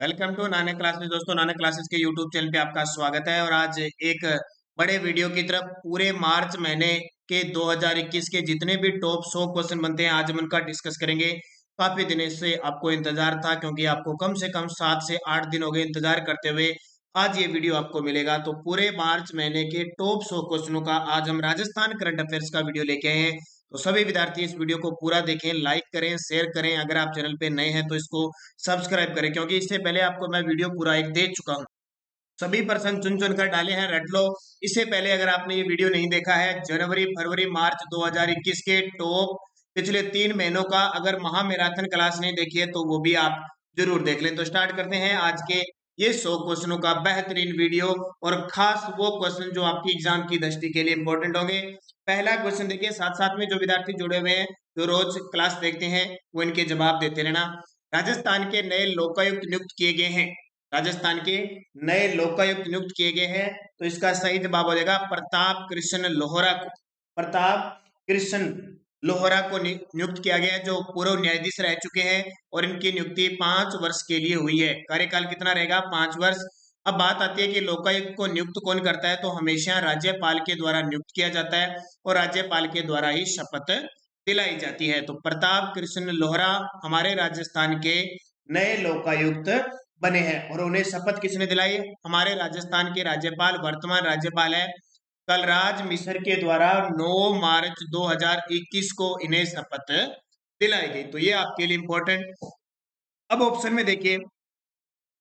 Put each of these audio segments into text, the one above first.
Welcome to Nanak classes. दोस्तों, Nanak classes के YouTube channel पे आपका स्वागत है। और आज एक बड़े वीडियो की तरफ पूरे मार्च महीने के 2021 के जितने भी टॉप 100 क्वेश्चन बनते हैं आज हम उनका डिस्कस करेंगे। काफी दिनों से आपको इंतजार था, क्योंकि आपको कम से कम 7 से 8 दिन हो गए इंतजार करते हुए। आज ये वीडियो आपको मिलेगा। तो पूरे मार्च महीने के टॉप 100 क्वेश्चनों का आज हम राजस्थान करंट अफेयर्स का वीडियो लेके आए हैं। तो सभी विद्यार्थी इस वीडियो को पूरा देखें, लाइक करें, शेयर करें। अगर आप चैनल पे नए हैं तो इसको सब्सक्राइब करें, क्योंकि इससे पहले आपको मैं वीडियो पूरा एक दे चुका हूं। सभी पर्सन चुन चुन कर डाले हैं, रट लो। इससे पहले अगर आपने ये वीडियो नहीं देखा है, जनवरी फरवरी मार्च 2021 के टॉप पिछले 3 महीनों का अगर महा मैराथन क्लास नहीं देखी है तो वो भी आप जरूर देख लें। तो स्टार्ट करते हैं आज के ये 100 क्वेश्चनों का बेहतरीन वीडियो, और खास वो क्वेश्चन जो आपकी एग्जाम की दृष्टि के लिए इंपॉर्टेंट होंगे। पहला क्वेश्चन देखिए, साथ साथ में जो विद्यार्थी जुड़े हुए हैं, जो रोज क्लास देखते हैं, वो इनके जवाब देते रहना। राजस्थान के नए लोकायुक्त नियुक्त किए गए हैं। राजस्थान के नए लोकायुक्त नियुक्त किए गए हैं, तो इसका सही जवाब हो जाएगा प्रताप कृष्ण लोहरा को। प्रताप कृष्ण लोहरा को नियुक्त किया गया है, जो पूर्व न्यायाधीश रह चुके हैं। और इनकी नियुक्ति 5 वर्ष के लिए हुई है। कार्यकाल कितना रहेगा? 5 वर्ष। अब बात आती है कि लोकायुक्त को नियुक्त कौन करता है, तो हमेशा राज्यपाल के द्वारा नियुक्त किया जाता है, और राज्यपाल के द्वारा ही शपथ दिलाई जाती है। तो प्रताप कृष्ण लोहरा हमारे राजस्थान के नए लोकायुक्त बने हैं। और उन्हें शपथ किसने दिलाई? हमारे राजस्थान के राज्यपाल, वर्तमान राज्यपाल है कलराज मिश्र के द्वारा 9 मार्च 2021 को इन्हें शपथ दिलाई गई। तो ये आपके लिए इंपॉर्टेंट। अब ऑप्शन में देखिए,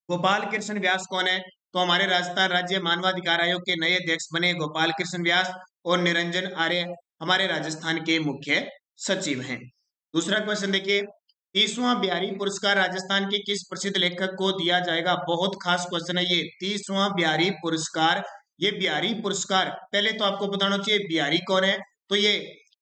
गोपाल कृष्ण व्यास कौन है? तो हमारे राजस्थान राज्य मानवाधिकार आयोग के नए अध्यक्ष बने गोपाल कृष्ण व्यास। और निरंजन आर्य हमारे राजस्थान के मुख्य सचिव हैं। दूसरा क्वेश्चन देखिए, 30वां बिहारी पुरस्कार राजस्थान के किस प्रसिद्ध लेखक को दिया जाएगा? बहुत खास क्वेश्चन है ये। 30वां बिहारी पुरस्कार, ये बिहारी पुरस्कार पहले तो आपको बताना चाहिए बिहारी कौन है। तो ये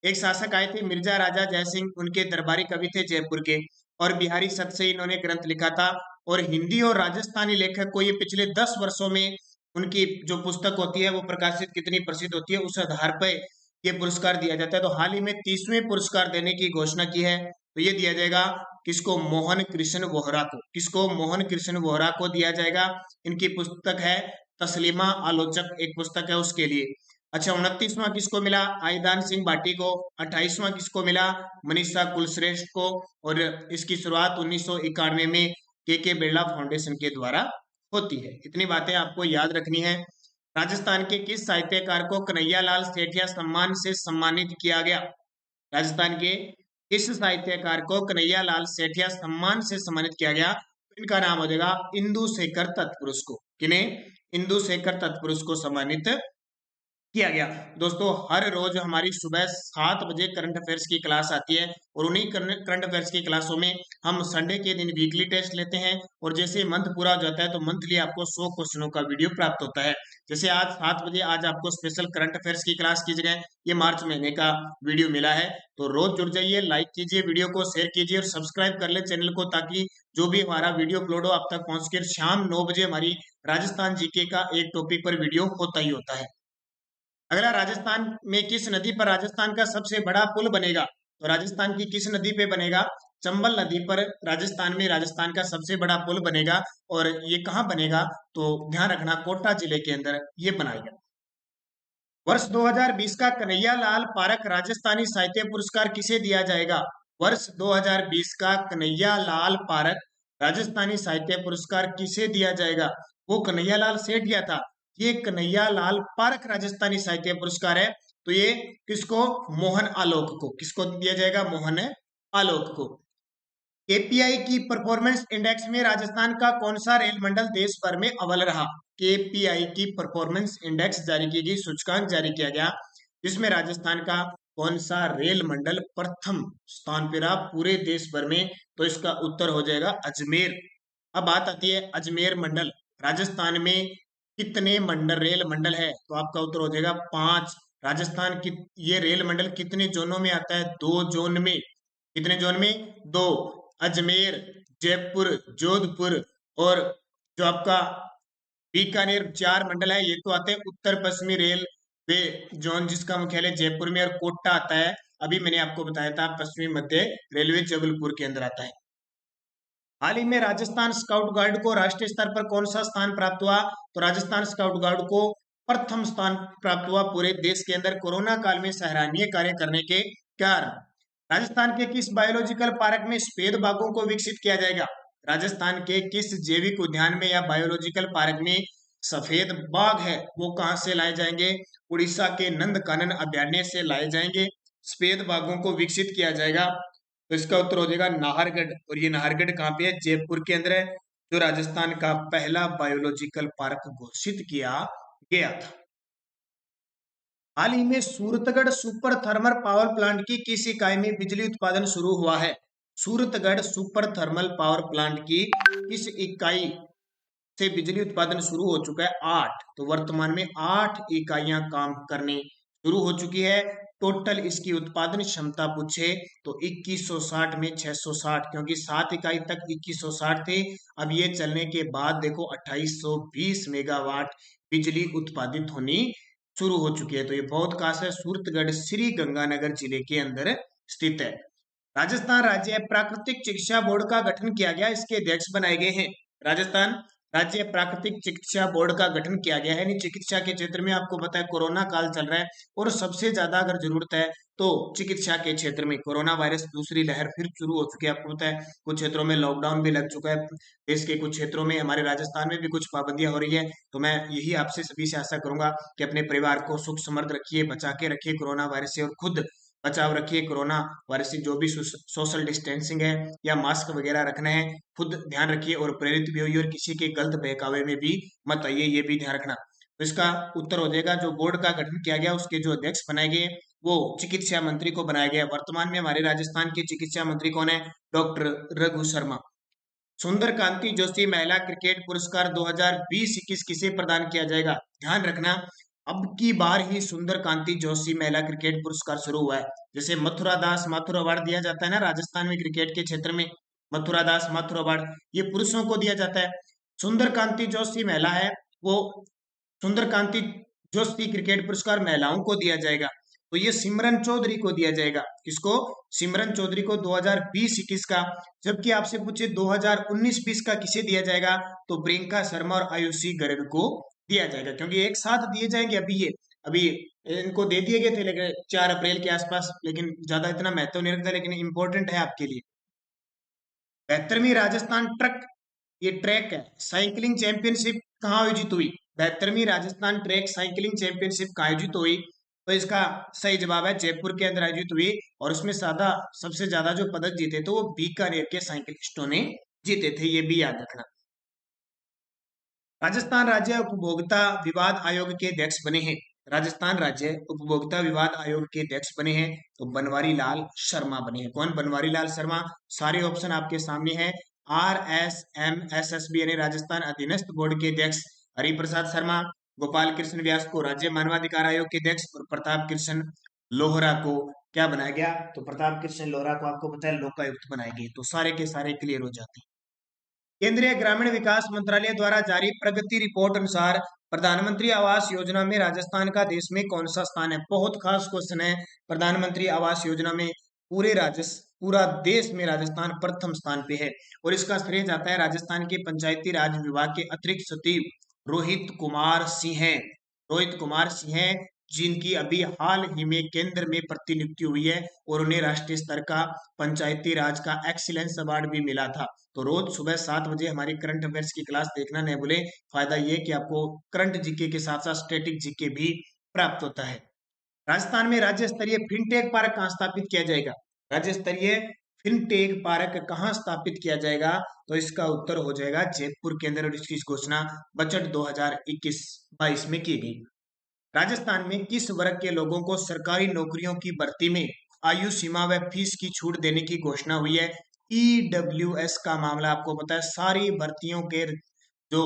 एक शासक आए थे, मिर्जा राजा जयसिंह, उनके दरबारी कवि थे जयपुर के। और बिहारी शब्द से इन्होंने ग्रंथ लिखा था। और हिंदी और राजस्थानी लेखक को ये पिछले 10 वर्षों में उनकी जो पुस्तक होती है वो प्रकाशित कितनी प्रसिद्ध होती है, उस आधार पर ये पुरस्कार दिया जाता है। तो हाल ही में 30वें पुरस्कार देने की घोषणा की है। तो ये दिया जाएगा किसको? मोहन कृष्ण वोहरा को। किसको? मोहन कृष्ण वोहरा को दिया जाएगा। इनकी पुस्तक है तस्लीमा आलोचक, एक पुस्तक है उसके लिए। अच्छा, 29वां किसको मिला? आईदान सिंह भाटी को। 28वां किसको मिला? मनीषा कुलश्रेष्ठ को। और इसकी शुरुआत 1991 में के बिरला फाउंडेशन के द्वारा होती है। इतनी बातें आपको याद रखनी है। राजस्थान के किस साहित्यकार को कन्हैयालाल सेठिया सम्मान से सम्मानित किया गया? राजस्थान के किस साहित्यकार को कन्हैयालाल सेठिया सम्मान से सम्मानित किया गया? इनका नाम हो जाएगा इंदु शेखर तत्पुरुष को। किन्हें? इंदु शेखर तत्पुरुष को सम्मानित किया गया। दोस्तों, हर रोज हमारी सुबह 7 बजे करंट अफेयर्स की क्लास आती है, और उन्हीं करंट अफेयर्स की क्लासों में हम संडे के दिन वीकली टेस्ट लेते हैं। और जैसे मंथ पूरा हो जाता है तो मंथली आपको 100 क्वेश्चनों का वीडियो प्राप्त होता है। जैसे आज 7 बजे आज आपको स्पेशल करंट अफेयर्स की क्लास की जगह ये मार्च महीने का वीडियो मिला है। तो रोज जुड़ जाइए, लाइक कीजिए, वीडियो को शेयर कीजिए, और सब्सक्राइब कर ले चैनल को, ताकि जो भी हमारा वीडियो अपलोड हो आप तक पहुंच कर शाम 9 बजे हमारी राजस्थान जीके का एक टॉपिक पर वीडियो होता ही होता है। अगला, राजस्थान में किस नदी पर राजस्थान का सबसे बड़ा पुल बनेगा? तो राजस्थान की किस नदी पे बनेगा? चंबल नदी पर राजस्थान में राजस्थान का सबसे बड़ा पुल बनेगा। और ये कहाँ बनेगा? तो ध्यान रखना, कोटा जिले के अंदर ये बनाएगा। वर्ष 2020 का कन्हैया लाल पारख राजस्थानी साहित्य पुरस्कार किसे दिया जाएगा? वर्ष 2020 का कन्हैया लाल पारख राजस्थानी साहित्य पुरस्कार किसे दिया जाएगा? वो कन्हैया लाल सेठिया था। ये कन्हैया लाल पारख राजस्थानी साहित्य पुरस्कार है। तो ये किसको? मोहन आलोक को। किसको दिया जाएगा? मोहन आलोक को। केपीआई की परफॉर्मेंस इंडेक्स में राजस्थान का कौन सा रेल मंडल देश भर में अव्वल रहा? केपीआई की परफॉर्मेंस इंडेक्स जारी की गई, सूचकांक जारी किया गया, जिसमें राजस्थान का कौन सा रेल मंडल प्रथम स्थान पर रहा पूरे देश भर में? तो इसका उत्तर हो जाएगा अजमेर। अब बात आती है अजमेर मंडल। राजस्थान में कितने मंडल रेल मंडल है? तो आपका उत्तर हो जाएगा 5। राजस्थान की ये रेल मंडल कितने जोनों में आता है? 2 जोन में। कितने जोन में? 2। अजमेर, जयपुर, जोधपुर, और जो आपका बीकानेर, 4 मंडल है। ये तो आते हैं उत्तर पश्चिमी रेलवे जोन, जिसका मुख्यालय जयपुर में, और कोटा आता है, अभी मैंने आपको बताया था, पश्चिमी मध्य रेलवे जबलपुर के अंदर आता है। हाल ही में राजस्थान स्काउट गाइड को राष्ट्रीय स्तर पर कौन सा स्थान प्राप्त हुआ? तो राजस्थान स्काउट गाइड को प्रथम स्थान प्राप्त हुआ पूरे देश के अंदर कोरोना काल में सराहनीय कार्य करने के कारण। राजस्थान के किस बायोलॉजिकल पार्क में श्वेत बाघों को विकसित किया जाएगा? राजस्थान के किस जैविक उद्यान में या बायोलॉजिकल पार्क में सफेद बाघ है वो कहां से लाए जाएंगे? उड़ीसा के नंदकानन अभयारण्य से लाए जाएंगे। श्वेत बाघों को विकसित किया जाएगा, तो इसका उत्तर हो जाएगा नाहरगढ़। और ये नाहरगढ़ कहाँ पे है? जयपुर के अंदर है, जो राजस्थान का पहला बायोलॉजिकल पार्क घोषित किया गया था। हाल ही में Suratgarh super thermal power plant की किस इकाई में बिजली उत्पादन शुरू हुआ है? Suratgarh super thermal power plant की किस इकाई से बिजली उत्पादन शुरू हो चुका है? 8। तो वर्तमान में 8 इकाइयां काम करने शुरू हो चुकी है। टोटल इसकी उत्पादन क्षमता पूछे तो 2160 में 660, क्योंकि 7 इकाई तक 2160 थे। अब ये चलने के बाद देखो 2820 मेगावाट बिजली उत्पादित होनी शुरू हो चुकी है। तो ये बहुत खास है, सूरतगढ़ श्री गंगानगर जिले के अंदर स्थित है। राजस्थान राज्य प्राकृतिक चिकित्सा बोर्ड का गठन किया गया, इसके अध्यक्ष बनाए गए हैं। राजस्थान राज्य प्राकृतिक चिकित्सा बोर्ड का गठन किया गया है। चिकित्सा के क्षेत्र में आपको पता है कोरोना काल चल रहा है और सबसे ज्यादा अगर जरूरत है तो चिकित्सा के क्षेत्र में। कोरोना वायरस दूसरी लहर फिर शुरू हो चुकी है, आपको पता है कुछ क्षेत्रों में लॉकडाउन भी लग चुका है। देश के कुछ क्षेत्रों में, हमारे राजस्थान में भी कुछ पाबंदियां हो रही है। तो मैं यही आपसे सभी से आशा करूंगा कि अपने परिवार को सुख समृद्ध रखिए, बचा के रखिए कोरोना वायरस से, और खुद बचाव रखिए कोरोना वायरस से। जो भी सोशल डिस्टेंसिंग है या मास्क वगैरह रखना है, खुद ध्यान रखिए और प्रेरित भी होइए, और किसी के गलत बहकावे में भी मत आइए, ये भी ध्यान रखना। तो इसका उत्तर हो जाएगा, जो बोर्ड का गठन किया गया उसके जो अध्यक्ष बनाए गए वो चिकित्सा मंत्री को बनाया गया। वर्तमान में हमारे राजस्थान के चिकित्सा मंत्री कौन है? डॉक्टर रघु शर्मा। सुंदर कांति जोशी महिला क्रिकेट पुरस्कार 2020-21 किसे प्रदान किया जाएगा? ध्यान रखना, अब की बार ही सुंदर कांति जोशी महिला क्रिकेट पुरस्कार शुरू हुआ है। जैसे मथुरा दास माथुर अवार्ड दिया जाता है ना राजस्थान में क्रिकेट के क्षेत्र में, मथुरा दास माथुर अवार्ड ये पुरुषों को दिया जाता है। सुंदर कांति जोशी महिला है, वो सुंदर कांति जोशी क्रिकेट पुरस्कार महिलाओं को दिया जाएगा। तो ये सिमरन चौधरी को दिया जाएगा। किसको? सिमरन चौधरी को 2020-21 का। जबकि आपसे पूछे 2019-20 का किसे दिया जाएगा, तो प्रियंका शर्मा और आयुषी गर्ग को दिया जाएगा, क्योंकि एक साथ दिए जाएंगे। अभी इनको दे दिए गए थे लेकिन 4 अप्रैल के आसपास, लेकिन ज्यादा इतना महत्व नहीं रखता, लेकिन इंपॉर्टेंट है आपके लिए। 72वीं राजस्थान ये ट्रैक है साइकिलिंग चैंपियनशिप कहाँ आयोजित हुई? 72वीं राजस्थान ट्रैक साइकिलिंग चैंपियनशिप कहाँ आयोजित हुई? तो इसका सही जवाब है जयपुर के अंदर आयोजित हुई, और उसमें सबसे ज्यादा जो पदक जीते थे वो बीकानेर के साइकिलिस्टों ने जीते थे, ये भी याद रखना। राजस्थान राज्य उपभोक्ता विवाद आयोग के अध्यक्ष बने हैं। राजस्थान राज्य उपभोक्ता विवाद आयोग के अध्यक्ष बने हैं तो बनवारी लाल शर्मा बने हैं। कौन? बनवारी लाल शर्मा। सारे ऑप्शन आपके सामने हैं। RSMSSB यानी राजस्थान अधीनस्थ बोर्ड के अध्यक्ष हरिप्रसाद शर्मा, गोपाल कृष्ण व्यास को राज्य मानवाधिकार आयोग के अध्यक्ष, और प्रताप कृष्ण लोहरा को क्या बनाया गया? तो प्रताप कृष्ण लोहरा को आपको पता है लोकायुक्त बनाए गए। तो सारे के सारे क्लियर हो जाते हैं। केंद्रीय ग्रामीण विकास मंत्रालय द्वारा जारी प्रगति रिपोर्ट अनुसार प्रधानमंत्री आवास योजना में राजस्थान का देश में कौन सा स्थान है? बहुत खास क्वेश्चन है। प्रधानमंत्री आवास योजना में पूरा देश में राजस्थान प्रथम स्थान पे है, और इसका श्रेय जाता है राजस्थान के पंचायती राज विभाग के अतिरिक्त सचिव रोहित कुमार सिंह है। रोहित कुमार सिंह है, जिनकी अभी हाल ही में केंद्र में प्रतिनियुक्ति हुई है, और उन्हें राष्ट्रीय स्तर का पंचायती राज का एक्सीलेंस अवार्ड भी मिला था। तो रोज सुबह 7 बजे हमारी करंट अफेयर्स की क्लास देखना नहीं भूले। फायदा ये कि आपको करंट जीके के साथ साथ स्टैटिक जीके भी प्राप्त होता है। राजस्थान में राज्य स्तरीय फिनटेक पार्क कहाँ स्थापित किया जाएगा? राज्य स्तरीय फिनटेक पार्क कहाँ स्थापित किया जाएगा? तो इसका उत्तर हो जाएगा जयपुर के अंदर, और इसकी घोषणा बजट 2021-22 में की गई। राजस्थान में किस वर्ग के लोगों को सरकारी नौकरियों की भर्ती में आयु सीमा व फीस की छूट देने की घोषणा हुई है? EWS का मामला आपको पता है, सारी भर्तियों के जो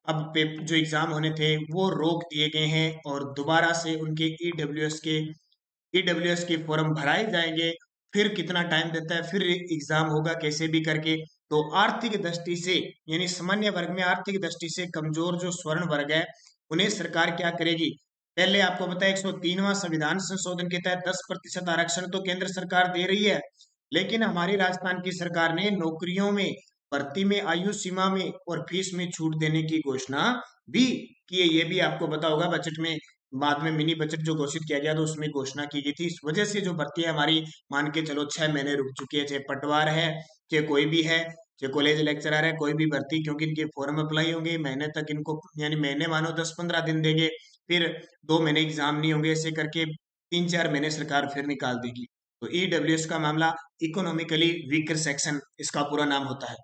जो एग्जाम होने थे वो रोक दिए गए हैं, और दोबारा से उनके ईडब्ल्यूएस के फॉर्म भराए जाएंगे। फिर कितना टाइम देता है, फिर एग्जाम होगा कैसे भी करके। तो आर्थिक दृष्टि से यानी सामान्य वर्ग में आर्थिक दृष्टि से कमजोर जो स्वर्ण वर्ग है उन्हें सरकार क्या करेगी? पहले आपको पता है 103वां संविधान संशोधन के तहत 10% आरक्षण तो केंद्र सरकार दे रही है, लेकिन हमारी राजस्थान की सरकार ने नौकरियों में भर्ती में आयु सीमा में और फीस में छूट देने की घोषणा भी की है। ये भी आपको पता होगा, बजट में बाद में मिनी बजट जो घोषित किया गया तो उसमें घोषणा की गई थी। इस वजह से जो भर्ती है हमारी, मान के चलो 6 महीने रुक चुकी है, चाहे पटवार है, चाहे कोई भी है, चाहे कॉलेज लेक्चरर है, कोई भी भर्ती, क्योंकि इनके फॉर्म अप्लाई होंगे महीने तक, इनको यानी महीने मानो 10-15 दिन देंगे, फिर 2 महीने एग्जाम नहीं होंगे, ऐसे करके 3-4 महीने सरकार फिर निकाल देगी। तो ईडब्ल्यूएस का मामला इकोनॉमिकली वीकर सेक्शन इसका पूरा नाम होता है।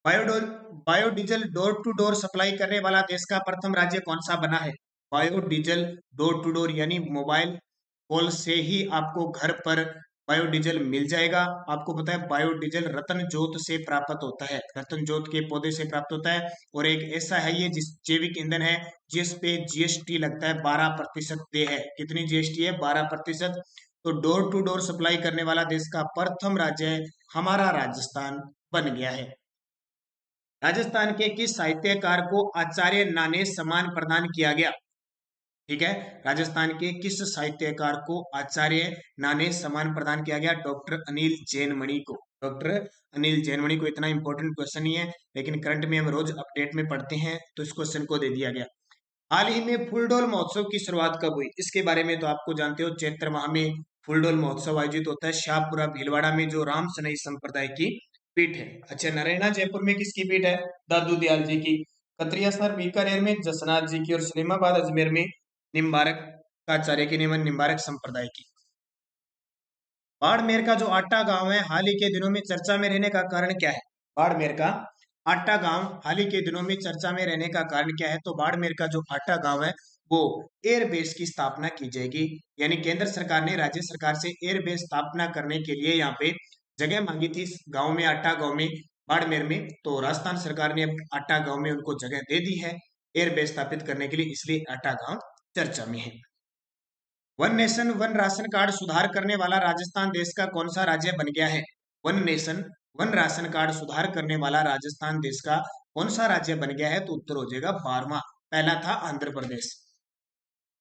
बायोडोल biodiesel door to door supply करने वाला देश का प्रथम राज्य कौन सा बना है? बायोडीजल डोर टू डोर यानी मोबाइल कॉल से ही आपको घर पर बायोडीजल मिल जाएगा। आपको पता है बायोडीजल रतन जोत से प्राप्त होता है, रतन जोत के पौधे से प्राप्त होता है, और एक ऐसा है ये जिस जैविक ईंधन है जिस पे जीएसटी लगता है 12% दे है। कितनी जीएसटी है? 12%। तो डोर टू डोर सप्लाई करने वाला देश का प्रथम राज्य है हमारा राजस्थान बन गया है। राजस्थान के किस साहित्यकार को आचार्य नाने सम्मान प्रदान किया गया? ठीक है, राजस्थान के किस साहित्यकार को आचार्य नाने सम्मान प्रदान किया गया? डॉक्टर अनिल जैनमणि को। डॉक्टर अनिल जैनमणि को। इतना इंपॉर्टेंट क्वेश्चन ही है, लेकिन करंट में हम रोज अपडेट में पढ़ते हैं, तो इस क्वेश्चन को दे दिया गया। हाल ही में फूलडोल महोत्सव की शुरुआत कब हुई? इसके बारे में तो आपको जानते हो, चैत्र माह में फूलडोल महोत्सव आयोजित होता है शाहपुरा भीलवाड़ा में, जो राम सनई संप्रदाय की पीठ है। अच्छा, नारायणा जयपुर में किसकी पीठ है? दादू दयाल जी की। कतरियासर बीकानेर में जसनाथ जी की, और सलीमाबाद अजमेर में निम्बारक आचार्य की, निम्बारक संप्रदाय की। बाड़मेर का जो आटा गांव है हाल ही के दिनों में चर्चा में रहने का कारण क्या है? बाड़मेर का आटा गांव हाल ही के दिनों में चर्चा में रहने का कारण क्या है? तो बाड़मेर का जो आटा गांव है वो एयरबेस की स्थापना की जाएगी, यानी केंद्र सरकार ने राज्य सरकार से एयरबेस स्थापना करने के लिए यहाँ पे जगह मांगी थी, गांव में, आटा गांव में, बाड़मेर में। तो राजस्थान सरकार ने अब आटा गांव में उनको जगह दे दी है एयरबेस स्थापित करने के लिए, इसलिए आटा गांव चर्चा में है। One nation one ration card सुधार करने वाला राजस्थान देश का कौन सा राज्य बन गया है? One nation one ration card सुधार करने वाला राजस्थान देश का कौन सा राज्य बन गया है? तो उत्तर हो जाएगा 12वां। पहला था आंध्र प्रदेश।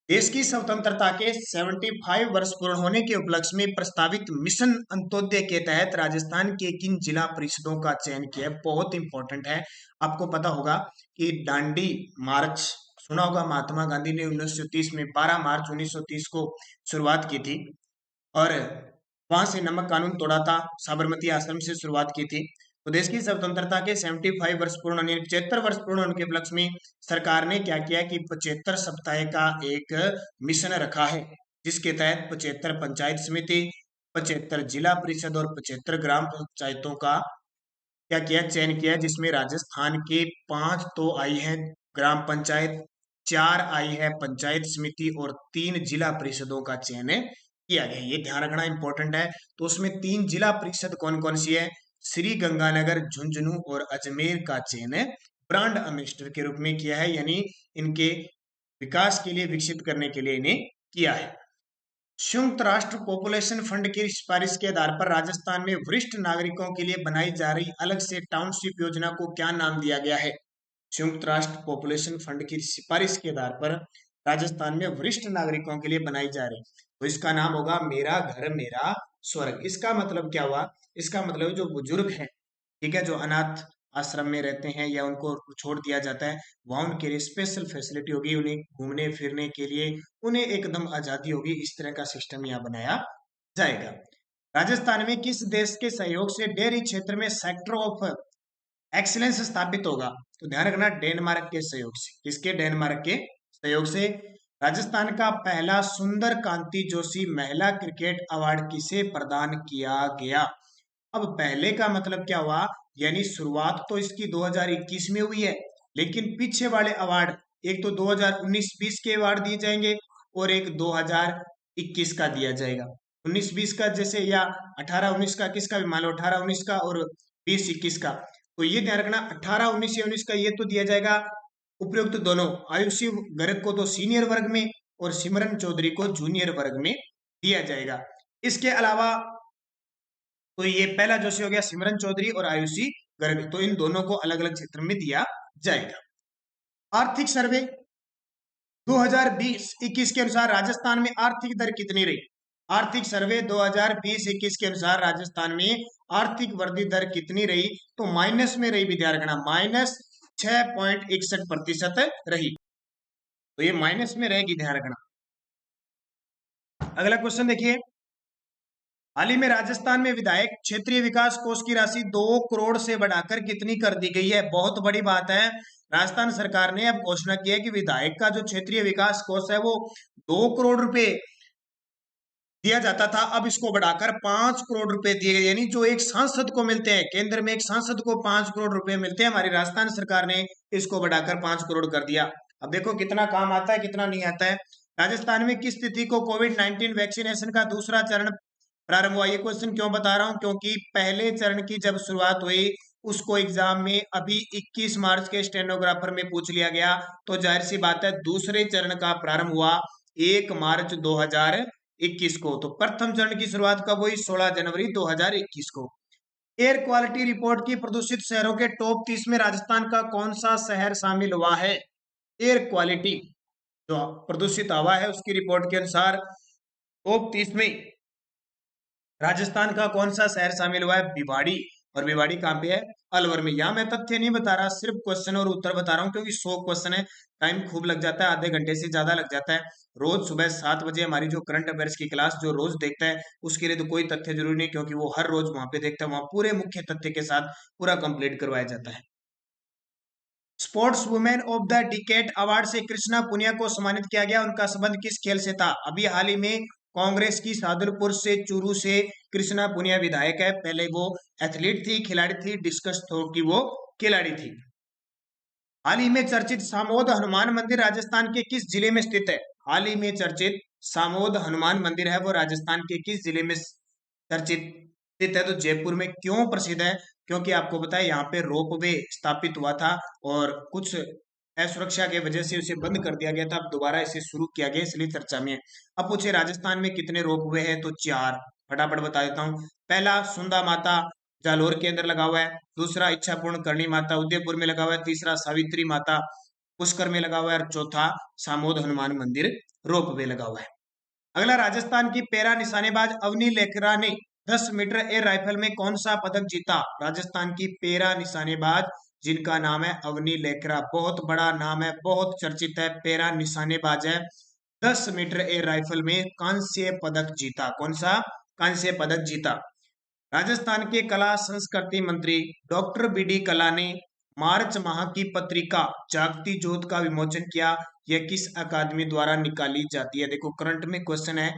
देश की स्वतंत्रता के 75 वर्ष पूर्ण होने के उपलक्ष्य में प्रस्तावित मिशन अंत्योदय के तहत राजस्थान के किन जिला परिषदों का चयन किया है? बहुत इंपॉर्टेंट है। आपको पता होगा कि दांडी मार्च सुना होगा, महात्मा गांधी ने 1930 में 12 मार्च 1930 को शुरुआत की थी, और वहां से नमक कानून तोड़ा था, साबरमती आश्रम से शुरुआत की थी। तो देश की स्वतंत्रता के 75 वर्ष पूर्ण होने, 75 वर्ष पूर्ण होने के उपलक्ष्य में सरकार ने क्या किया कि 75 सप्ताह का एक मिशन रखा है, जिसके तहत 75 पंचायत समिति, 75 जिला परिषद और 75 ग्राम पंचायतों का क्या किया, चयन किया, जिसमें राजस्थान के 5 तो आई है ग्राम पंचायत, 4 आई है पंचायत समिति, और 3 जिला परिषदों का चयन किया गया। ये ध्यान रखना इंपॉर्टेंट है। तो उसमें 3 जिला परिषद कौन कौन सी है? श्री गंगानगर, झुंझुनू और अजमेर का चयन ब्रांड एम्बेसडर के रूप में किया है, यानी इनके विकास के लिए, विकसित करने के लिए इन्हें किया है। संयुक्त राष्ट्र पॉपुलेशन फंड की सिफारिश के आधार पर राजस्थान में वरिष्ठ नागरिकों के लिए बनाई जा रही अलग से टाउनशिप योजना को क्या नाम दिया गया है? संयुक्त राष्ट्र पॉपुलेशन फंड की सिफारिश के आधार पर राजस्थान में वरिष्ठ नागरिकों के लिए बनाई जा रही, तो इसका नाम होगा मेरा घर मेरा स्वर्ग। इसका मतलब क्या हुआ? इसका मतलब जो बुजुर्ग है, ठीक है, जो अनाथ आश्रम में रहते हैं या उनको छोड़ दिया जाता है, वहां उनके लिए स्पेशल फैसिलिटी होगी, उन्हें घूमने फिरने के लिए उन्हें एकदम आजादी होगी। इस तरह का सिस्टम यहाँ बनाया जाएगा। राजस्थान में किस देश के सहयोग से डेयरी क्षेत्र में सेक्टर ऑफ एक्सीलेंस स्थापित होगा? तो ध्यान रखना, डेनमार्क के सहयोग से। किसके? डेनमार्क के सहयोग से। राजस्थान का पहला सुंदर कांति जोशी महिला क्रिकेट अवार्ड किसे प्रदान किया गया? अब पहले का मतलब क्या हुआ, यानी शुरुआत तो इसकी 2021 में हुई है, लेकिन पीछे वाले अवार्ड एक तो 2019-20 के अवार्ड दिए जाएंगे और एक 2021 का दिया जाएगा। 19-20 का जैसे, या 18-19 का, किसका भी मान लो, 18-19 का और 20-21 का। तो ये ध्यान रखना, 18-19 या 19 का ये तो दिया जाएगा उपयुक्त दोनों, आयुषी गर्ग को तो सीनियर वर्ग में और सिमरन चौधरी को जूनियर वर्ग में दिया जाएगा। इसके अलावा तो ये पहला जोशी हो गया, सिमरन चौधरी और आयुषी गर्ग, तो इन दोनों को अलग अलग क्षेत्र में दिया जाएगा। आर्थिक सर्वे 2020-21 के अनुसार राजस्थान में आर्थिक दर कितनी रही? आर्थिक सर्वे 2020-21 के अनुसार राजस्थान में आर्थिक वृद्धि दर कितनी रही? तो माइनस में रही विद्यार्थी, -6.61% रही। तो ये माइनस में रहेगी, ध्यान रखना। अगला क्वेश्चन देखिए, हाल ही में राजस्थान में विधायक क्षेत्रीय विकास कोष की राशि 2 करोड़ से बढ़ाकर कितनी कर दी गई है? बहुत बड़ी बात है। राजस्थान सरकार ने अब घोषणा की है कि विधायक का जो क्षेत्रीय विकास कोष है वो 2 करोड़ रुपए दिया जाता था, अब इसको बढ़ाकर 5 करोड़ रुपए दिए गए। यानी जो एक सांसद को मिलते हैं, केंद्र में एक सांसद को 5 करोड़ रुपए मिलते हैं, हमारी राजस्थान सरकार ने इसको बढ़ाकर 5 करोड़ कर दिया। अब देखो कितना काम आता है, कितना नहीं आता है। राजस्थान में किस तिथि को कोविड-19 वैक्सीनेशन का दूसरा चरण प्रारंभ हुआ? ये क्वेश्चन क्यों बता रहा हूं, क्योंकि पहले चरण की जब शुरुआत हुई उसको एग्जाम में अभी 21 मार्च के स्टेनोग्राफर में पूछ लिया गया, तो जाहिर सी बात है दूसरे चरण का प्रारंभ हुआ 1 मार्च 2021 को। तो प्रथम चरण की शुरुआत कब हुई? 16 जनवरी 2021 को। एयर क्वालिटी रिपोर्ट की प्रदूषित शहरों के टॉप 30 में राजस्थान का कौन सा शहर शामिल हुआ है? एयर क्वालिटी जो प्रदूषित हवा है उसकी रिपोर्ट के अनुसार टॉप 30 में राजस्थान का कौन सा शहर शामिल हुआ है? भिवाड़ी। और भिवाड़ी कहाँ पे है? अलवर में। यहाँ मैं तथ्य नहीं बता रहा, सिर्फ क्वेश्चन और उत्तर बता रहा हूँ, क्योंकि 100 क्वेश्चन है, टाइम खूब लग जाता है, आधे घंटे से ज्यादा लग जाता है। रोज सुबह 7 बजे हमारी जो करंट अफेयर्स की क्लास जो रोज देखता है उसके लिए तो कोई तथ्य जरूरी नहीं, क्योंकि वो हर रोज वहां पे देखता है, वहां पूरे मुख्य तथ्य के साथ पूरा कंप्लीट करवाया जाता है। Sports women of the decade award से कृष्णा पुनिया को सम्मानित किया गया, उनका संबंध किस खेल से था? अभी हाल ही में कांग्रेस की सादुलपुर से चूरू से कृष्णा पुनिया विधायक है, पहले वो एथलीट थी, खिलाड़ी थी, डिस्कस थ्रो की वो खिलाड़ी थी। हाल ही में चर्चित सामोद हनुमान मंदिर राजस्थान के किस जिले में स्थित है? हाल ही में चर्चित सामोद हनुमान मंदिर है वो राजस्थान के किस जिले में चर्चित स्थित है? तो जयपुर में। क्यों प्रसिद्ध है? क्योंकि आपको पता है यहाँ पे रोपवे स्थापित हुआ था और कुछ असुरक्षा की वजह से उसे बंद कर दिया गया था, अब दोबारा इसे शुरू किया गया, इसलिए चर्चा में है। अब पूछे राजस्थान में कितने रोपवे हैं? तो 4। फटाफट बता देता हूँ। पहला सुंदा माता जालोर के अंदर लगा हुआ है, दूसरा इच्छापूर्ण करणी माता उदयपुर में लगा हुआ है, तीसरा सावित्री माता पुष्कर में लगा हुआ है और चौथा सामोद हनुमान मंदिर रोपवे लगा हुआ है। अगला, राजस्थान की पैरा निशानेबाज अवनी लेखरा ने 10 मीटर एयर राइफल में कौन सा पदक जीता? राजस्थान की पैरा निशानेबाज जिनका नाम है अवनी लेखरा, बहुत बड़ा नाम है, बहुत चर्चित है, पैरा निशानेबाज है, 10 मीटर एयर राइफल में कांस्य पदक जीता। कौन सा? कांस्य पदक जीता। राजस्थान के कला संस्कृति मंत्री डॉक्टर बीडी कला ने मार्च माह की पत्रिका जागती ज्योत का विमोचन किया, यह किस अकादमी द्वारा निकाली जाती है? देखो करंट में क्वेश्चन है,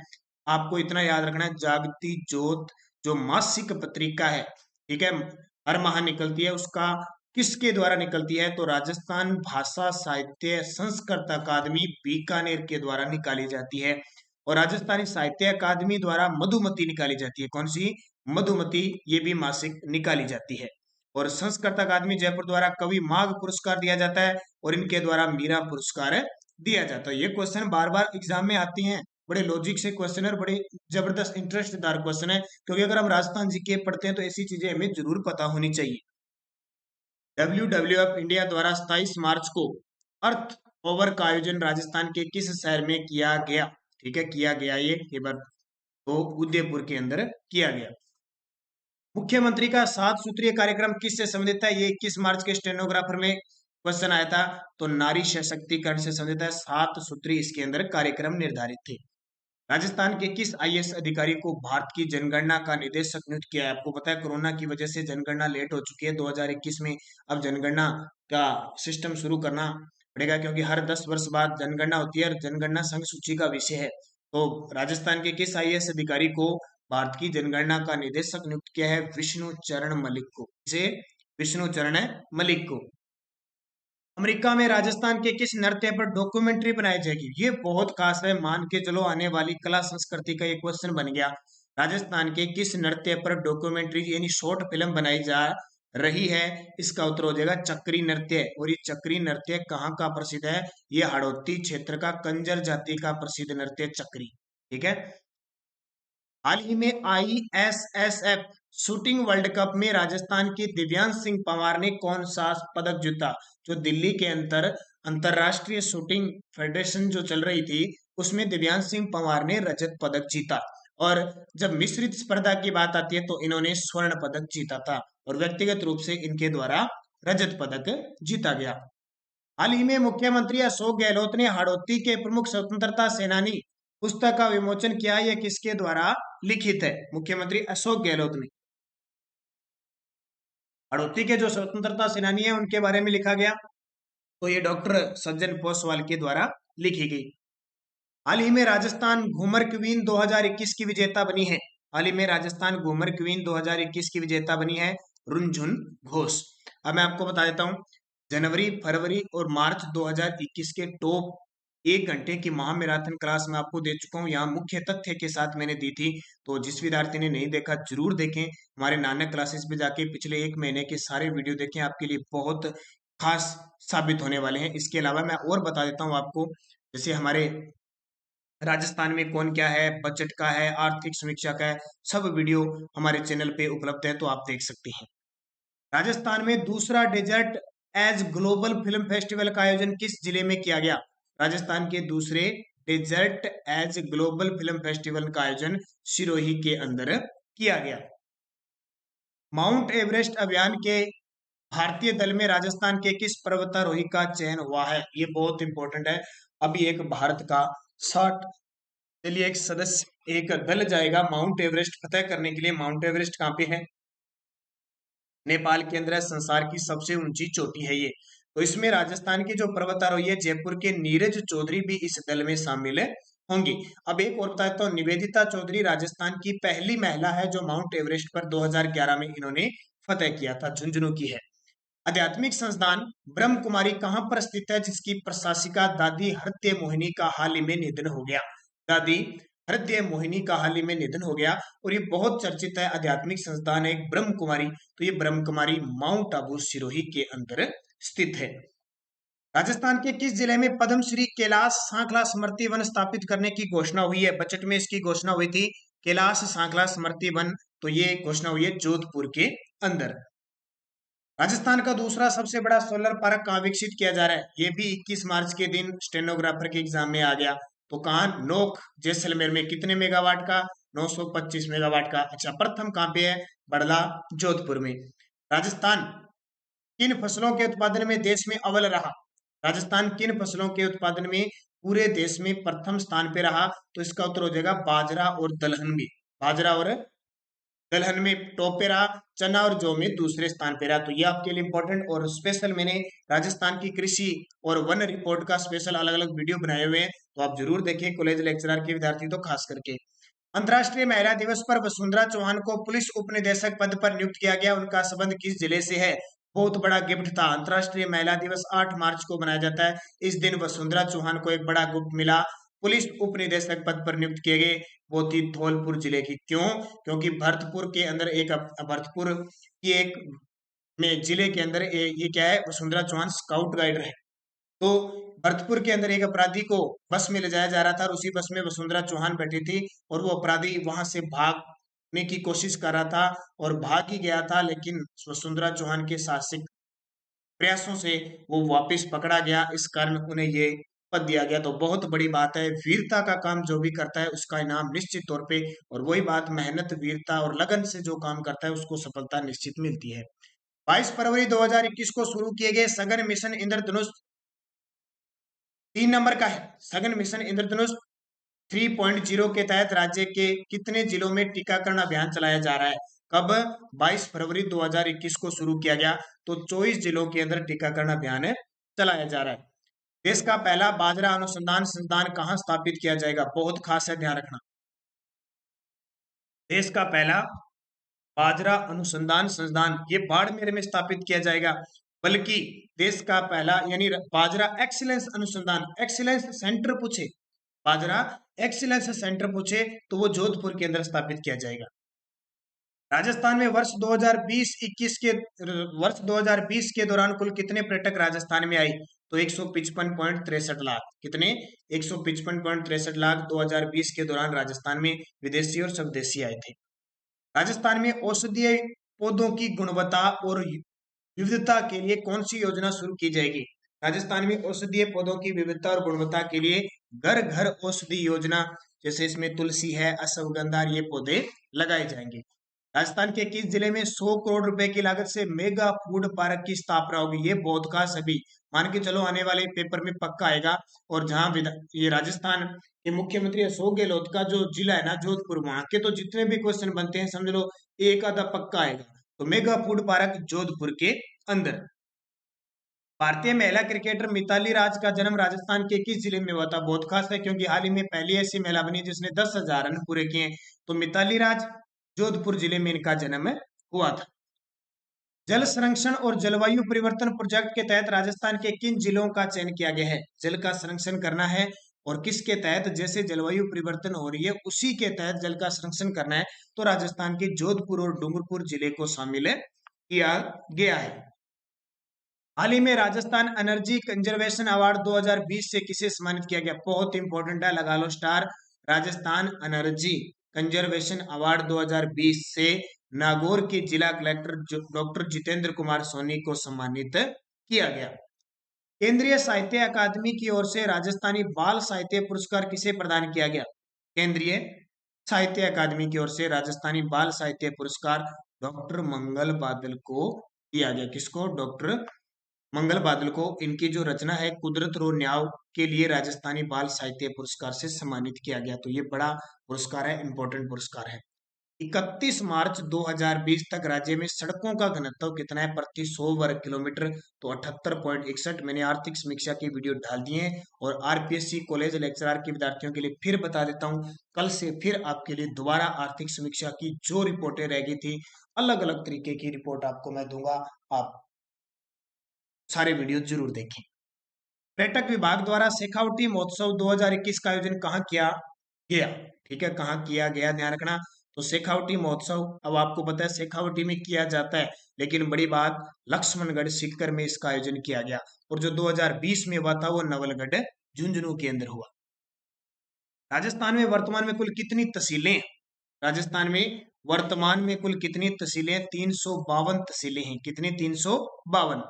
आपको इतना याद रखना है, जागती ज्योत जो मासिक पत्रिका है, ठीक है, हर माह निकलती है, उसका किसके द्वारा निकलती है? तो राजस्थान भाषा साहित्य संस्कृत अकादमी बीकानेर के द्वारा निकाली जाती है। और राजस्थानी साहित्य अकादमी द्वारा मधुमती निकाली जाती है। कौन सी? मधुमती, ये भी मासिक निकाली जाती है। और संस्कृत अकादमी जयपुर द्वारा कवि माघ पुरस्कार दिया जाता है और इनके द्वारा मीरा पुरस्कार दिया जाता है। ये क्वेश्चन बार बार एग्जाम में आती हैं, बड़े लॉजिक से क्वेश्चन है और बड़े जबरदस्त इंटरेस्टदार क्वेश्चन है, क्योंकि अगर हम राजस्थान जीके पढ़ते हैं तो ऐसी चीजें हमें जरूर पता होनी चाहिए। WWF इंडिया द्वारा 27 मार्च को अर्थ ओवर का आयोजन राजस्थान के किस शहर में किया गया? ठीक है, किया गया, ये बार तो उदयपुर के अंदर किया गया। मुख्यमंत्री का 7 सूत्रीय कार्यक्रम किससे संबंधित है? ये 21 मार्च के स्टेनोग्राफर में क्वेश्चन आया था, तो नारी सशक्तिकरण से संबंधित है, 7 सूत्री इसके अंदर कार्यक्रम निर्धारित थे। राजस्थान के किस IAS अधिकारी को भारत की जनगणना का निदेशक नियुक्त किया है? आपको पता है कोरोना की वजह से जनगणना लेट हो चुकी है 2021 में, अब जनगणना का सिस्टम शुरू करना पड़ेगा, क्योंकि हर 10 वर्ष बाद जनगणना होती है और जनगणना संघ सूची का विषय है। तो राजस्थान के किस IAS अधिकारी को भारत की जनगणना का निदेशक नियुक्त किया है? विष्णु चरण मलिक को। इसे विष्णु चरण मलिक को। अमेरिका में राजस्थान के किस नृत्य पर डॉक्यूमेंट्री बनाई जाएगी? ये बहुत खास है, मान के चलो आने वाली कला संस्कृति का एक क्वेश्चन बन गया। राजस्थान के किस नृत्य पर डॉक्यूमेंट्री यानी शॉर्ट फिल्म बनाई जा रही है? इसका उत्तर हो जाएगा चक्री नृत्य। और ये चक्री नृत्य कहाँ का प्रसिद्ध है? ये हाड़ौती क्षेत्र का कंजर जाति का प्रसिद्ध नृत्य चक्री। ठीक है। हाल ही में ISSF शूटिंग वर्ल्ड कप में राजस्थान के दिव्यांश सिंह पंवार ने कौन सा पदक जीता? जो दिल्ली के अंतरराष्ट्रीय शूटिंग फेडरेशन जो चल रही थी उसमें दिव्यांश सिंह पंवार ने रजत पदक जीता। और जब मिश्रित स्पर्धा की बात आती है तो इन्होंने स्वर्ण पदक जीता था और व्यक्तिगत रूप से इनके द्वारा रजत पदक जीता गया। हाल ही में मुख्यमंत्री अशोक गहलोत ने हाड़ौती के प्रमुख स्वतंत्रता सेनानी पुस्तक का विमोचन किया। यह किसके द्वारा लिखित है? मुख्यमंत्री अशोक गहलोत ने हाड़ौती के जो स्वतंत्रता सेनानी है उनके बारे में लिखा गया, तो ये डॉक्टर सज्जन पोसवाल के द्वारा लिखी गई। हाल ही में राजस्थान घूमर क्वीन 2021 की विजेता बनी है। हाल ही में राजस्थान घूमर क्वीन 2021 की विजेता बनी है रुनझुन घोष। अब मैं आपको बता देता हूँ, जनवरी, फरवरी और मार्च 2021 के टॉप 1 घंटे की महा मैराथन क्लास में आपको दे चुका हूँ। यहाँ मुख्य तथ्य के साथ मैंने दी थी, तो जिस विद्यार्थी ने नहीं देखा जरूर देखें। हमारे नानक क्लासेस पे जाके पिछले 1 महीने के सारे वीडियो देखें, आपके लिए बहुत खास साबित होने वाले हैं। इसके अलावा मैं और बता देता हूँ आपको, जैसे हमारे राजस्थान में कौन क्या है, बजट का है, आर्थिक समीक्षा का है, सब वीडियो हमारे चैनल पे उपलब्ध है, तो आप देख सकते हैं। राजस्थान में दूसरा Desert Edge Global Film Festival का आयोजन किस जिले में किया गया? राजस्थान के दूसरे Desert Edge Global Film Festival का आयोजन सिरोही के अंदर किया गया। माउंट एवरेस्ट अभियान के भारतीय दल में राजस्थान के किस पर्वतारोही का चयन हुआ है? ये बहुत इंपॉर्टेंट है। अभी एक भारत का 60 के लिए एक सदस्य, एक दल जाएगा माउंट एवरेस्ट फतेह करने के लिए। माउंट एवरेस्ट कहाँ पे है? नेपाल के अंदर है। संसार की सबसे ऊंची चोटी है ये। तो इसमें राजस्थान के जो पर्वतारोही है, जयपुर के नीरज चौधरी भी इस दल में शामिल होंगी। अब एक और बताता हूँ, निवेदिता चौधरी राजस्थान की पहली महिला है जो माउंट एवरेस्ट पर 2011 में इन्होंने फतेह किया था। झुंझुनू की है। आध्यात्मिक संस्थान ब्रह्म कुमारी कहाँ पर स्थित है, जिसकी प्रशासिका दादी हृदय मोहिनी का हाल ही में निधन हो गया? दादी हृदय मोहिनी का हाल ही में निधन हो गया और ये बहुत चर्चित है। आध्यात्मिक संस्थान है एक ब्रह्म कुमारी, तो ये ब्रह्म कुमारी माउंट आबू सिरोही के अंदर स्थित है। राजस्थान के किस जिले में पद्मश्री कैलाश सांखला स्मृति वन स्थापित करने की घोषणा हुई है? बजट में इसकी घोषणा हुई थी, कैलाश सांखला स्मृति वन, तो ये घोषणा हुई है जोधपुर के अंदर। राजस्थान का दूसरा सबसे बड़ा सोलर पार्क कहाँ विकसित किया जा रहा है? ये भी 21 मार्च के दिन स्टेनोग्राफर के एग्जाम में आ गया। तो कहाँ? नोक जैसलमेर में। कितने मेगावाट का? 925 मेगावाट का। अच्छा, प्रथम कहाँ पे है? बड़ला जोधपुर में। राजस्थान किन फसलों के उत्पादन में देश में अव्वल रहा? राजस्थान किन फसलों के उत्पादन में पूरे देश में प्रथम स्थान पे रहा? तो इसका उत्तर हो जाएगा बाजरा और दलहन में। बाजरा और दलहन में टॉप पे रहा, चना और जौ में दूसरे स्थान पे रहा। तो ये आपके लिए इंपॉर्टेंट और स्पेशल मैंने राजस्थान की कृषि और वन रिपोर्ट का स्पेशल अलग अलग वीडियो बनाए हुए हैं, तो आप जरूर देखिए। कॉलेज लेक्चरर के विद्यार्थी तो खास करके। अंतर्राष्ट्रीय महिला दिवस पर वसुंधरा चौहान को पुलिस उपनिदेशक पद पर नियुक्त किया गया। उनका संबंध किस जिले से है? बहुत बड़ा गिफ्ट था। अंतर्राष्ट्रीय महिला दिवस 8 मार्च को मनाया जाता है। इस दिन वसुंधरा चौहान को एक बड़ा गिफ्ट मिला। पुलिस उपनिदेशक पद पर नियुक्त किए गए, वो थी धौलपुर जिले की। क्यों? क्योंकि भरतपुर के अंदर एक भरतपुर की एक में जिले के अंदर ये क्या है, वसुंधरा चौहान स्काउट गाइड है। तो भरतपुर के अंदर एक अपराधी को बस में ले जाया जा रहा था और उसी बस में वसुंधरा चौहान बैठी थी और वो अपराधी वहां से भागने की कोशिश कर रहा था और भाग ही गया था, लेकिन वसुंधरा चौहान के साहसिक प्रयासों से वो वापस पकड़ा गया। इस कारण उन्हें ये पद दिया गया। तो बहुत बड़ी बात है, वीरता का काम जो भी करता है उसका इनाम निश्चित तौर पे, और वही बात, मेहनत, वीरता और लगन से जो काम करता है उसको सफलता निश्चित मिलती है। 22 फरवरी 2021 को शुरू किए गए सघन मिशन इंद्रधनुष 3 नंबर का है। सघन मिशन इंद्रधनुष 3.0 के तहत राज्य के कितने जिलों में टीकाकरण अभियान चलाया जा रहा है? कब? 22 फरवरी 2021 को शुरू किया गया। तो 24 जिलों के अंदर टीकाकरण अभियान चलाया जा रहा है। देश का पहला बाजरा अनुसंधान संस्थान कहाँ स्थापित किया जाएगा? बहुत खास है, ध्यान रखना। देश का पहला बाजरा अनुसंधान संस्थान ये बाड़मेर में स्थापित किया जाएगा। बल्कि देश का पहला यानी बाजरा एक्सीलेंस अनुसंधान, एक्सीलेंस सेंटर पूछे, बाजरा एक्सीलेंस सेंटर पूछे तो वो जोधपुर के अंदर स्थापित किया जाएगा। राजस्थान में वर्ष 2020 के दौरान कुल कितने पर्यटक राजस्थान में आई? तो 155.63 लाख। कितने? 155.63 लाख 2020 के दौरान राजस्थान में विदेशी और स्वदेशी आए थे। राजस्थान में औषधीय पौधों की गुणवत्ता और विविधता के लिए कौन सी योजना शुरू की जाएगी? राजस्थान में औषधीय पौधों की विविधता और गुणवत्ता के लिए घर घर औषधि योजना, जैसे इसमें तुलसी है, अश्वगंधा, ये पौधे लगाए जाएंगे। राजस्थान के किस जिले में 100 करोड़ रुपए की लागत से मेगा फूड पार्क की स्थापना होगी? ये बहुत खास अभी मान के चलो आने वाले पेपर में पक्का आएगा। और जहां ये राजस्थान के मुख्यमंत्री अशोक गहलोत का जो जिला है ना जोधपुर, वहां के तो जितने भी क्वेश्चन बनते हैं समझ लो एक आधा पक्का आएगा। तो मेगा फूड पार्क जोधपुर के अंदर। भारतीय महिला क्रिकेटर मिताली राज का जन्म राजस्थान के किस जिले में हुआ था? बहुत खास है क्योंकि हाल ही में पहली ऐसी महिला बनी जिसने 10,000 रन पूरे किए। तो मिताली राज, जोधपुर जिले में इनका जन्म हुआ था। जल संरक्षण और जलवायु परिवर्तन प्रोजेक्ट के तहत राजस्थान के किन जिलों का चयन किया गया है? जल का संरक्षण करना है और किसके तहत? जैसे जलवायु परिवर्तन हो रही है उसी के तहत जल का संरक्षण करना है, तो राजस्थान के जोधपुर और डूंगरपुर जिले को शामिल किया गया है। हाल ही में राजस्थान एनर्जी कंजर्वेशन अवार्ड 2020 से किसे सम्मानित किया गया? बहुत इंपॉर्टेंट है, लगा लो star. Rajasthan energy conservation award 2020 से नागौर के जिला कलेक्टर डॉक्टर जितेंद्र कुमार सोनी को सम्मानित किया गया। केंद्रीय साहित्य अकादमी की ओर से राजस्थानी बाल साहित्य पुरस्कार किसे प्रदान किया गया? केंद्रीय साहित्य अकादमी की ओर से राजस्थानी बाल साहित्य पुरस्कार डॉक्टर मंगल बादल को दिया गया। किसको? डॉक्टर मंगल बादल को। इनकी जो रचना है कुदरत रो न्याव के लिए राजस्थानी बाल साहित्य पुरस्कार से सम्मानित किया गया। तो ये बड़ा पुरस्कार है, इंपॉर्टेंट पुरस्कार है। 31 मार्च 2020 तक राज्य में सड़कों का घनत्व कितना है प्रति 100 वर्ग किलोमीटर? तो 78.61। मैंने आर्थिक समीक्षा की वीडियो डाल दी है और आरपीएससी कॉलेज लेक्चरर के विद्यार्थियों के लिए फिर बता देता हूं, कल से फिर आपके लिए दोबारा आर्थिक समीक्षा की जो रिपोर्टें रह गई थी, अलग अलग तरीके की रिपोर्ट आपको मैं दूंगा, आप सारे वीडियो जरूर देखें। पर्यटक विभाग द्वारा शेखावटी महोत्सव 2021 का आयोजन कहाँ किया गया? ठीक है, कहाँ किया गया ध्यान रखना। तो शेखावटी महोत्सव, अब आपको पता है शेखावटी में किया जाता है, लेकिन बड़ी बात लक्ष्मणगढ़ सीकर में इसका आयोजन किया गया। और जो 2020 में हुआ था वो नवलगढ़ झुंझुनू के अंदर हुआ। राजस्थान में वर्तमान में कुल कितनी तहसीलें हैं? राजस्थान में वर्तमान में कुल कितनी तहसीलें? 352 तहसीलें हैं। कितनी? 352।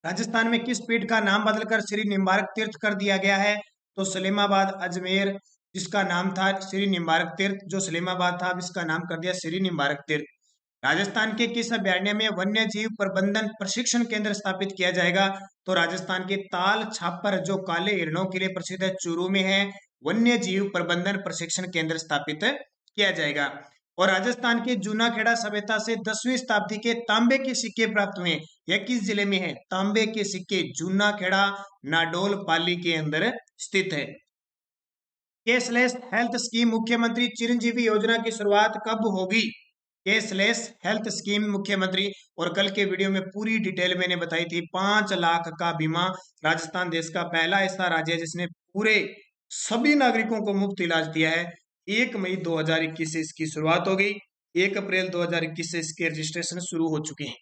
राजस्थान में किस पीठ का नाम बदलकर श्री निम्बार्क तीर्थ कर दिया गया है? तो सलेमाबाद अजमेर, जिसका नाम था श्री निम्बार्क तीर्थ, जो सलेमाबाद था अब इसका नाम कर दिया श्री निम्बार्क तीर्थ। राजस्थान के किस अभयारण्य में वन्य जीव प्रबंधन प्रशिक्षण केंद्र स्थापित किया जाएगा? तो राजस्थान के ताल छापर, जो काले हिरणों के लिए प्रसिद्ध है, चूरू में है, वन्य जीव प्रबंधन प्रशिक्षण केंद्र स्थापित किया जाएगा। और राजस्थान के जूनाखेड़ा सभ्यता से 10वीं शताब्दी के तांबे के सिक्के प्राप्त हुए। यह किस जिले में है? तांबे के सिक्के जूनाखेड़ा नाडोल पाली के अंदर स्थित है। कैशलेस हेल्थ स्कीम मुख्यमंत्री चिरंजीवी योजना की शुरुआत कब होगी? कैशलेस हेल्थ स्कीम मुख्यमंत्री, और कल के वीडियो में पूरी डिटेल मैंने बताई थी। 5 लाख का बीमा। राजस्थान देश का पहला ऐसा राज्य है जिसने पूरे सभी नागरिकों को मुफ्त इलाज दिया है। 1 मई 2021 से इसकी शुरुआत हो गई। 1 अप्रैल 2021 से इसके रजिस्ट्रेशन शुरू हो चुके हैं।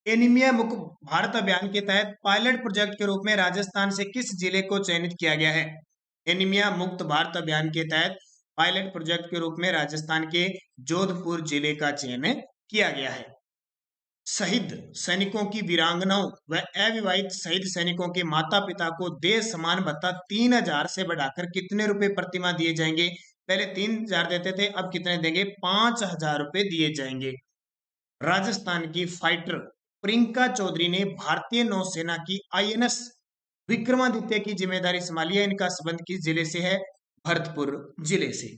एनीमिया मुक्त भारत अभियान के तहत पायलट प्रोजेक्ट के रूप में राजस्थान से किस जिले को चयनित किया गया है? एनीमिया मुक्त भारत अभियान के तहत पायलट प्रोजेक्ट के रूप में राजस्थान के जोधपुर जिले का चयन किया गया है। शहीद सैनिकों की वीरांगनाओं व अविवाहित शहीद सैनिकों के माता पिता को देश समान भत्ता 3,000 से बढ़ाकर कितने रुपए प्रतिमाह दिए जाएंगे? पहले 3,000 देते थे, अब कितने देंगे? 5,000 रुपए दिए जाएंगे। राजस्थान की फाइटर प्रियंका चौधरी ने भारतीय नौसेना की आईएनएस विक्रमादित्य की जिम्मेदारी संभाली है। इनका संबंध किस जिले से है? भरतपुर जिले से।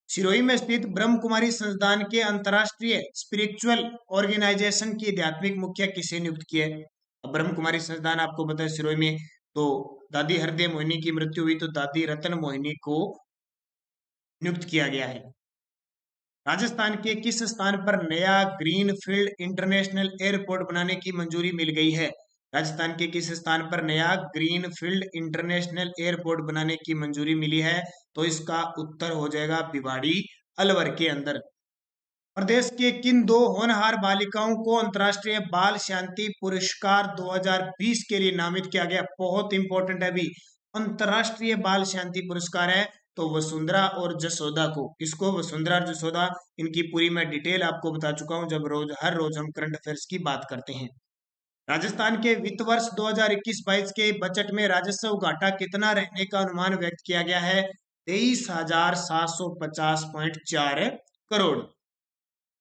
सिरोही में स्थित ब्रह्म कुमारी संस्थान के अंतरराष्ट्रीय स्पिरिचुअल ऑर्गेनाइजेशन की आध्यात्मिक मुखिया किसे नियुक्त किया है? ब्रह्म कुमारी संस्थान आपको पता है सिरोही में, तो दादी हरदे मोहिनी की मृत्यु हुई तो दादी रतन मोहिनी को नियुक्त किया गया है। राजस्थान के किस स्थान पर नया ग्रीनफील्ड इंटरनेशनल एयरपोर्ट बनाने की मंजूरी मिल गई है? राजस्थान के किस स्थान पर नया ग्रीनफील्ड इंटरनेशनल एयरपोर्ट बनाने की मंजूरी मिली है? तो इसका उत्तर हो जाएगा भिवाड़ी अलवर के अंदर। प्रदेश के किन 2 होनहार बालिकाओं को अंतर्राष्ट्रीय बाल शांति पुरस्कार 2020 के लिए नामित किया गया? बहुत इंपॉर्टेंट है अभी, अंतर्राष्ट्रीय बाल शांति पुरस्कार है तो वसुंधरा और जसोदा को। किसको? वसुंधरा और जसोदा। इनकी पूरी मैं डिटेल आपको बता चुका हूं जब हर रोज हम करंट अफेयर्स की बात करते हैं। राजस्थान के वित्त वर्ष 2021-22 के बजट में राजस्व घाटा कितना रहने का अनुमान व्यक्त किया गया है? 23,750.4 करोड़।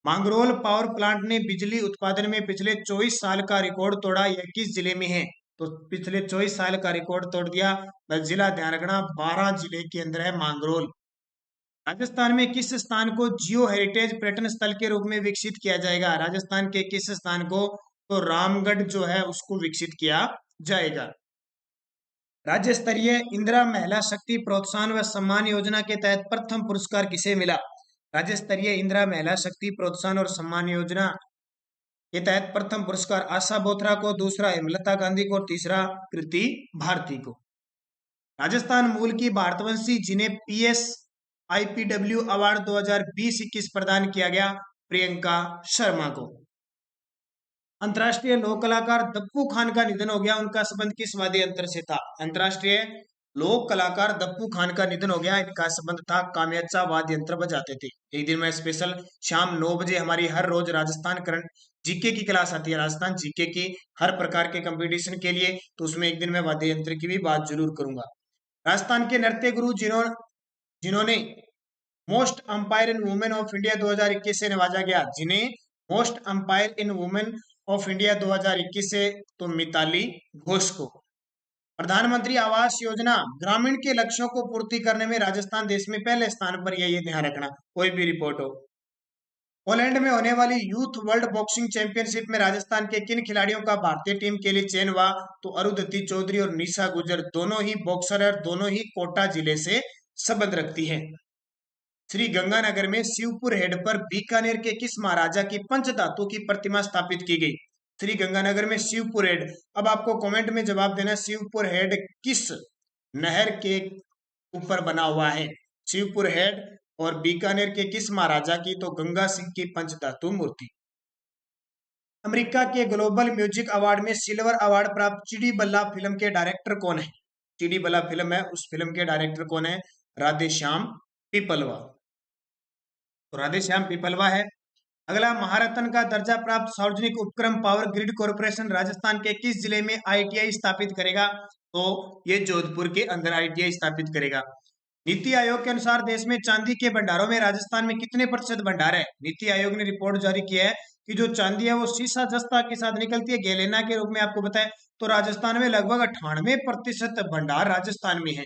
मांगरोल पावर प्लांट ने बिजली उत्पादन में पिछले 24 साल का रिकॉर्ड तोड़ा। यह किस जिले में है? तो पिछले 24 साल का रिकॉर्ड तोड़ दिया। बस जिला ध्यान रखना, 12 जिले के अंदर है मांगरोल। राजस्थान में किस स्थान को जियो हेरिटेज पर्यटन स्थल के रूप में विकसित किया जाएगा? राजस्थान के किस स्थान को? तो रामगढ़ जो है उसको विकसित किया जाएगा। राज्य स्तरीय इंदिरा महिला शक्ति प्रोत्साहन व सम्मान योजना के तहत प्रथम पुरस्कार किसे मिला? राज्य स्तरीय इंदिरा महिला शक्ति प्रोत्साहन और सम्मान योजना के तहत प्रथम पुरस्कार आशा बोथरा को, दूसरा हेमलता गांधी को और तीसरा कृति भारती को। राजस्थान मूल की भारतवंशी जिन्हें पीएस आईपीडब्ल्यू अवार्ड 2020-21 प्रदान किया गया, प्रियंका शर्मा को। अंतर्राष्ट्रीय लोक कलाकार दप्पू खान का निधन हो गया, उनका संबंध किस वाद्य यंत्र से था? अंतर्राष्ट्रीय लोक कलाकार दप्पू खान का निधन हो गया, इनका संबंध था काम्याचा वाद्य यंत्र बजाते थे। एक दिन में स्पेशल शाम 9 बजे हमारी हर रोज राजस्थान करंट जीके की क्लास आती है, राजस्थान जीके की हर प्रकार के कंपटीशन के लिए, तो उसमें एक दिन मैं वाद्य यंत्र की भी बात जरूर करूंगा। राजस्थान के नृत्य गुरु जिन्होंने most umpire in women of India 2021 से नवाजा गया, जिन्हें most umpire in women of India 2021 से, तो मिताली घोष को। प्रधानमंत्री आवास योजना ग्रामीण के लक्ष्यों को पूर्ति करने में राजस्थान देश में पहले स्थान पर, ये ध्यान रखना कोई भी रिपोर्ट हो। पोलैंड में होने वाली यूथ वर्ल्ड बॉक्सिंग चैंपियनशिप में राजस्थान के किन खिलाड़ियों का भारतीय टीम के लिए चयन हुआ? तो अरुंधति चौधरी और निशा गुर्जर, दोनों ही बॉक्सर है, दोनों ही कोटा जिले से संबंध रखती है। श्री गंगानगर में शिवपुर हेड पर बीकानेर के किस महाराजा की पंचधातु की प्रतिमा स्थापित की गई? श्री गंगानगर में शिवपुर हेड। अब आपको कमेंट में जवाब देना, शिवपुर हेड किस नहर के ऊपर बना हुआ है? शिवपुर हेड और बीकानेर के किस महाराजा की? तो गंगा सिंह की पंचधातु मूर्ति। अमेरिका के ग्लोबल म्यूजिक अवार्ड में सिल्वर अवार्ड प्राप्त चिड़ी बल्ला फिल्म के डायरेक्टर कौन है? चिड़ी बल्ला फिल्म है, उस फिल्म के डायरेक्टर कौन है? राधेश्याम पीपलवा। तो राधेश्याम पीपलवा है। अगला, महारत्न का दर्जा प्राप्त सार्वजनिक उपक्रम पावर ग्रिड कॉर्पोरेशन राजस्थान के किस जिले में आईटीआई स्थापित करेगा? तो ये जोधपुर के अंदर आईटीआई स्थापित करेगा। नीति आयोग के अनुसार देश में चांदी के भंडारों में राजस्थान में कितने प्रतिशत भंडार है? नीति आयोग ने रिपोर्ट जारी किया है कि जो चांदी है वो सीसा जस्ता के साथ निकलती है, गेलेना के रूप में आपको बताया, तो राजस्थान में लगभग 98% भंडार राजस्थान में है।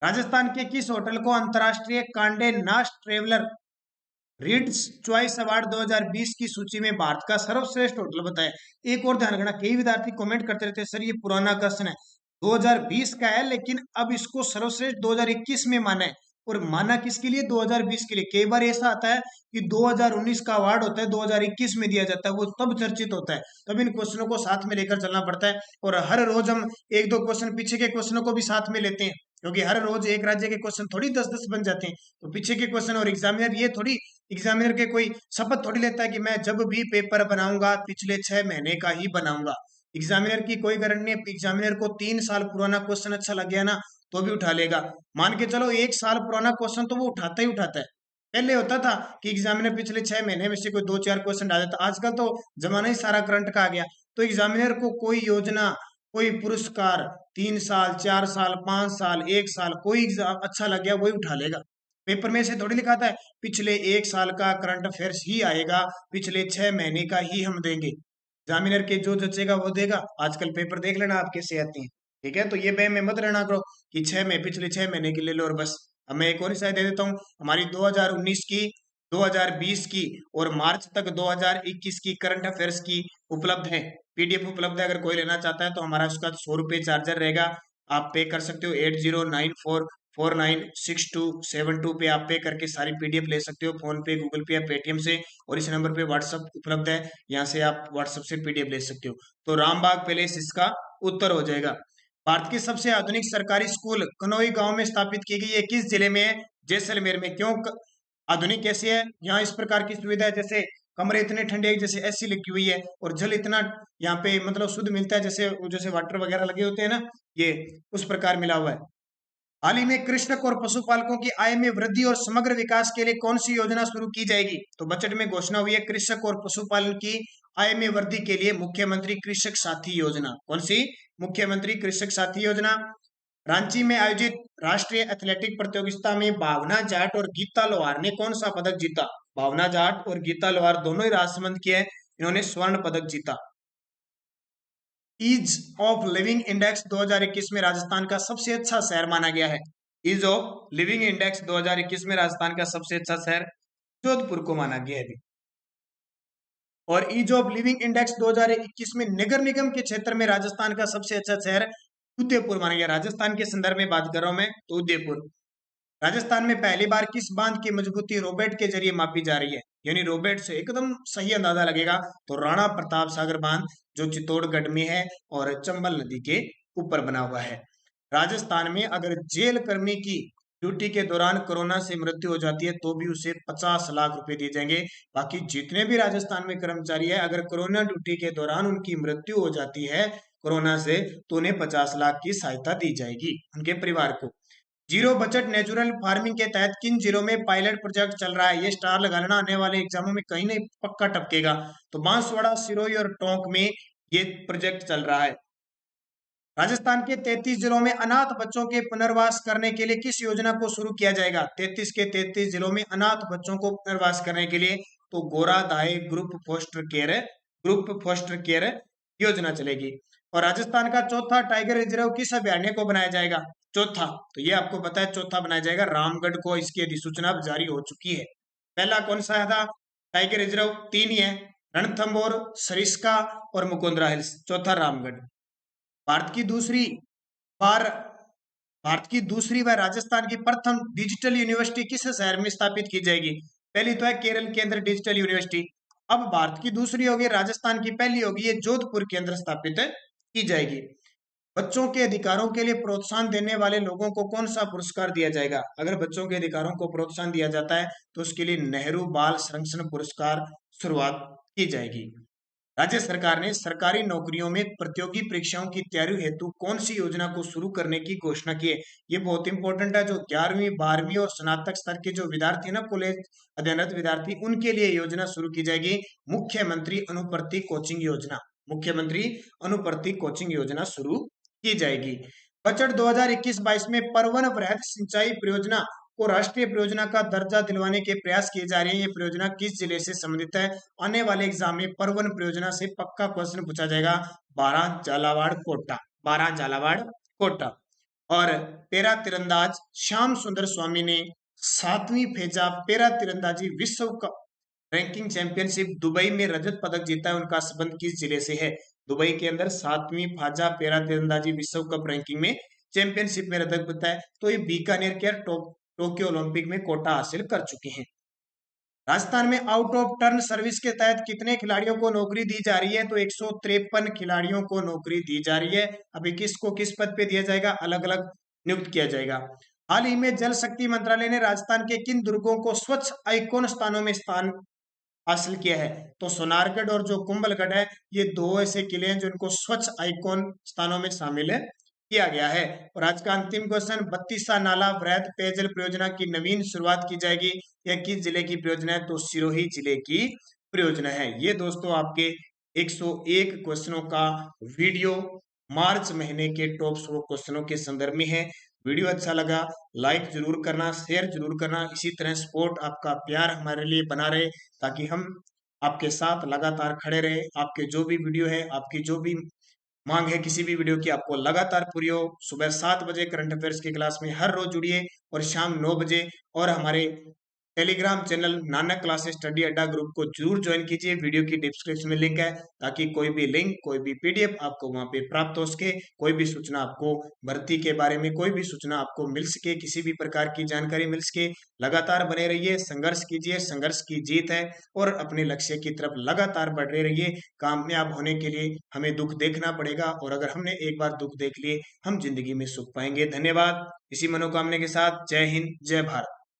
राजस्थान के किस होटल को अंतरराष्ट्रीय कांडे नास्ट ट्रेवलर रीड्स चॉइस अवार्ड 2020 की सूची में भारत का सर्वश्रेष्ठ होटल बताया? एक और ध्यान रखना, कई विद्यार्थी कमेंट करते रहते हैं सर ये पुराना क्वेश्चन है, 2020 का है, लेकिन अब इसको सर्वश्रेष्ठ 2021 में माना है। और माना किसके लिए? 2020 के लिए। कई बार ऐसा आता है कि 2019 का अवार्ड होता है 2021 में दिया जाता है, वो तब चर्चित होता है, तब इन क्वेश्चनों को साथ में लेकर चलना पड़ता है। और हर रोज हम एक दो क्वेश्चन पीछे के क्वेश्चनों को भी साथ में लेते हैं, क्योंकि हर रोज एक राज्य के क्वेश्चन थोड़ी 10-10 बन जाते हैं, तो पीछे के क्वेश्चन और एग्जामिनर ये थोड़ी, एग्जामिनर के कोई शपथ थोड़ी लेता है कि मैं जब भी पेपर बनाऊंगा पिछले 6 महीने का ही बनाऊंगा। एग्जामिनर की कोई गारंटी नहीं, एग्जामिनर को 3 साल पुराना क्वेश्चन अच्छा लग गया ना तो भी उठा लेगा। मान के चलो 1 साल पुराना क्वेश्चन तो वो उठाता ही उठाता है। पहले होता था कि एग्जामिनर पिछले 6 महीने में से कोई 2-4 क्वेश्चन डाल देता, आजकल तो जमाना ही सारा करंट का आ गया। तो एग्जामिनर को कोई योजना, कोई पुरस्कार 3 साल, 4 साल, 5 साल, 1 साल, कोई एग्जाम अच्छा लग गया वही उठा लेगा। पेपर में से थोड़ी लिखा था पिछले 1 साल का करंट अफेयर्स ही आएगा, पिछले 6 महीने का ही हम देंगे। एग्जामिनर के जो जचेगा वो देगा। आजकल पेपर देख लेना आप कैसे आते हैं, ठीक है? तो ये बहम में मत रहना करो कि पिछले 6 महीने की ले लो और बस। अब मैं एक और हिसाब दे देता हूँ, हमारी 2019 की, 2020 की और मार्च तक 2021 की करंट अफेयर्स की उपलब्ध है, पीडीएफ उपलब्ध है। अगर कोई लेना चाहता है तो हमारा उसका 100 रुपये चार्जर रहेगा, आप पे कर सकते हो। 8094496272 पे आप पे करके सारी पीडीएफ ले सकते हो, फोन पे, गूगल पे या पेटीएम से। और इस नंबर पे व्हाट्सअप उपलब्ध है, यहाँ से आप व्हाट्सअप से पीडीएफ ले सकते हो। तो रामबाग पैलेस इसका उत्तर हो जाएगा। भारत की सबसे आधुनिक सरकारी स्कूल कनोई गांव में स्थापित की गई है, किस जिले में है? जैसलमेर में। क्यों आधुनिक कैसी है? यहाँ इस प्रकार की सुविधा है, जैसे कमरे इतने ठंडे हैं जैसे एसी लगी हुई है, और जल इतना यहाँ पे मतलब शुद्ध मिलता है, जैसे जैसे वाटर वगैरह लगे होते हैं ना, ये उस प्रकार मिला हुआ है। हाल ही में कृषक और पशुपालकों की आय में वृद्धि और समग्र विकास के लिए कौन सी योजना शुरू की जाएगी? तो बजट में घोषणा हुई है कृषक और पशुपालन की आय में वृद्धि के लिए मुख्यमंत्री कृषक साथी योजना। कौन सी? मुख्यमंत्री कृषक साथी योजना। रांची में आयोजित राष्ट्रीय एथलेटिक प्रतियोगिता में भावना जाट और गीता लोहार ने कौन सा पदक जीता? भावना जाट और गीता लोहार दोनों ही राजसमंद के हैं, इन्होंने स्वर्ण पदक जीता। ईज ऑफ लिविंग इंडेक्स 2021 में राजस्थान का सबसे अच्छा शहर माना गया है। ईज ऑफ लिविंग इंडेक्स 2021 में राजस्थान का सबसे अच्छा शहर जोधपुर को माना गया है। और ईज ऑफ लिविंग इंडेक्स 2021 में नगर निगम के क्षेत्र में राजस्थान का सबसे अच्छा शहर उदयपुर माना गया। राजस्थान के संदर्भ में बात कर रहा हूं मैं, तो उदयपुर। राजस्थान में पहली बार किस बांध की मजबूती रोबोट के जरिए मापी जा रही है? यानी रोबोट से एकदम सही अंदाजा लगेगा तो राणा प्रताप सागर बांध जो चित्तौड़गढ़ में है और चंबल नदी के ऊपर बना हुआ है। राजस्थान में अगर जेल कर्मी की ड्यूटी के दौरान कोरोना से मृत्यु हो जाती है तो भी उसे 50 लाख रुपए दिए जाएंगे। बाकी जितने भी राजस्थान में कर्मचारी है, अगर कोरोना ड्यूटी के दौरान उनकी मृत्यु हो जाती है कोरोना से, तो उन्हें 50 लाख की सहायता दी जाएगी उनके परिवार को। जीरो बजट नेचुरल फार्मिंग के तहत किन जिलों में पायलट प्रोजेक्ट चल रहा है? ये स्टार लगाना आने वाले एग्जामों में कहीं नहीं पक्का टपकेगा। तो बांसवाड़ा, सिरोही और टोंक में ये प्रोजेक्ट चल रहा है। राजस्थान के 33 जिलों में अनाथ बच्चों के पुनर्वास करने के लिए किस योजना को शुरू किया जाएगा? 33 के 33 जिलों में अनाथ बच्चों को पुनर्वास करने के लिए तो गोरा दाई ग्रुप फोस्टर केयर योजना चलेगी। और राजस्थान का चौथा टाइगर रिजर्व किस अभयारण्य को बनाया जाएगा? चौथा, तो ये आपको पता है, चौथा बनाया जाएगा रामगढ़ को। इसकी अधिसूचना जारी हो चुकी है। पहला कौन सा था? टाइगर रिजर्व 3 ही है, रणथंभौर, सरिस्का और मुकुंदरा हिल्स। चौथा रामगढ़। भारत की दूसरी बार भारत की दूसरी व राजस्थान की प्रथम डिजिटल यूनिवर्सिटी किस शहर में स्थापित की जाएगी? पहली तो है केरल के अंदर डिजिटल यूनिवर्सिटी। अब भारत की दूसरी होगी, राजस्थान की पहली होगी, ये जोधपुर के अंदर स्थापित की जाएगी। बच्चों के अधिकारों के लिए प्रोत्साहन देने वाले लोगों को कौन सा पुरस्कार दिया जाएगा? अगर बच्चों के अधिकारों को प्रोत्साहन दिया जाता है तो उसके लिए नेहरू बाल संरक्षण पुरस्कार शुरुआत की जाएगी। राज्य सरकार ने सरकारी नौकरियों में प्रतियोगी परीक्षाओं की तैयारी हेतु कौन सी योजना को शुरू करने की घोषणा की है? ये बहुत इंपॉर्टेंट है। जो 11वीं 12वीं और स्नातक स्तर के जो विद्यार्थी ना, कॉलेज अध्ययनरत विद्यार्थी, उनके लिए योजना शुरू की जाएगी, मुख्यमंत्री अनुप्रति कोचिंग योजना। मुख्यमंत्री अनुप्रति कोचिंग योजना शुरू की जाएगी। बजट 2021-22 में परवन वृहद सिंचाई परियोजना को राष्ट्रीय परियोजना का दर्जा दिलवाने के प्रयास किए जा रहे हैं। ये परियोजना किस जिले से संबंधित है? आने वाले एग्जाम में परवन परियोजना से पक्का क्वेश्चन पूछा जाएगा। 12 झालावाड़ कोटा, 12 झालावाड़ कोटा। और पैरा तीरंदाज श्याम सुंदर स्वामी ने 7वीं फेजा पैरा तीरंदाजी विश्व कप रैंकिंग चैंपियनशिप दुबई में रजत पदक जीता है। उनका संबंध किस जिले से है? दुबई के अंदर 7वीं फाजा पैरा तीरंदाजी विश्व कप रैंकिंग में चैंपियनशिप में रजत जीता है। तो ये बीकानेर के टोक्यो ओलंपिक में कोटा हासिल कर चुके हैं। राजस्थान में आउट ऑफ टर्न सर्विस के तहत कितने खिलाड़ियों को नौकरी दी जा रही है? तो 153 खिलाड़ियों को नौकरी दी जा रही है। अभी किसको किस पद पे दिया जाएगा? अलग अलग नियुक्त किया जाएगा। हाल ही में जल शक्ति मंत्रालय ने राजस्थान के किन दुर्गों को स्वच्छ आइकॉन स्थानों में स्थान हासिल किया है? तो सोनारगढ़ और जो कुंभलगढ़ है, ये दो ऐसे किले हैं जिनको स्वच्छ आइकॉन स्थानों में शामिल किया गया है। और आज का अंतिम क्वेश्चन, 32 नाला वृहद पेयजल परियोजना की नवीन शुरुआत की जाएगी। यह किस जिले की परियोजना है? तो सिरोही जिले की परियोजना है। ये दोस्तों आपके 101 क्वेश्चनों का वीडियो मार्च महीने के टॉप 100 क्वेश्चनों के संदर्भ में है। वीडियो अच्छा लगा लाइक जरूर करना, शेयर जरूर करना। इसी तरह सपोर्ट, आपका प्यार हमारे लिए बना रहे ताकि हम आपके साथ लगातार खड़े रहे। आपके जो भी वीडियो है, आपकी जो भी मांग है किसी भी वीडियो की, आपको लगातार पूरी हो। सुबह 7 बजे करंट अफेयर्स की क्लास में हर रोज जुड़िए और शाम 9 बजे। और हमारे Telegram channel Nanak classes study अड्डा ग्रुप को जरूर ज्वाइन कीजिए। वीडियो की डिस्क्रिप्शन में लिंक है, ताकि कोई भी लिंक, कोई भी पीडीएफ आपको वहां पे प्राप्त हो सके। कोई भी सूचना आपको भर्ती के बारे में, कोई भी सूचना आपको मिल सके, किसी भी प्रकार की जानकारी मिल सके। लगातार बने रहिए, संघर्ष कीजिए, संघर्ष की जीत है। और अपने लक्ष्य की तरफ लगातार बढ़ते रहिए। कामयाब होने के लिए हमें दुख देखना पड़ेगा, और अगर हमने एक बार दुख देख लिए, हम जिंदगी में सुख पाएंगे। धन्यवाद। इसी मनोकामना के साथ जय हिंद, जय भारत।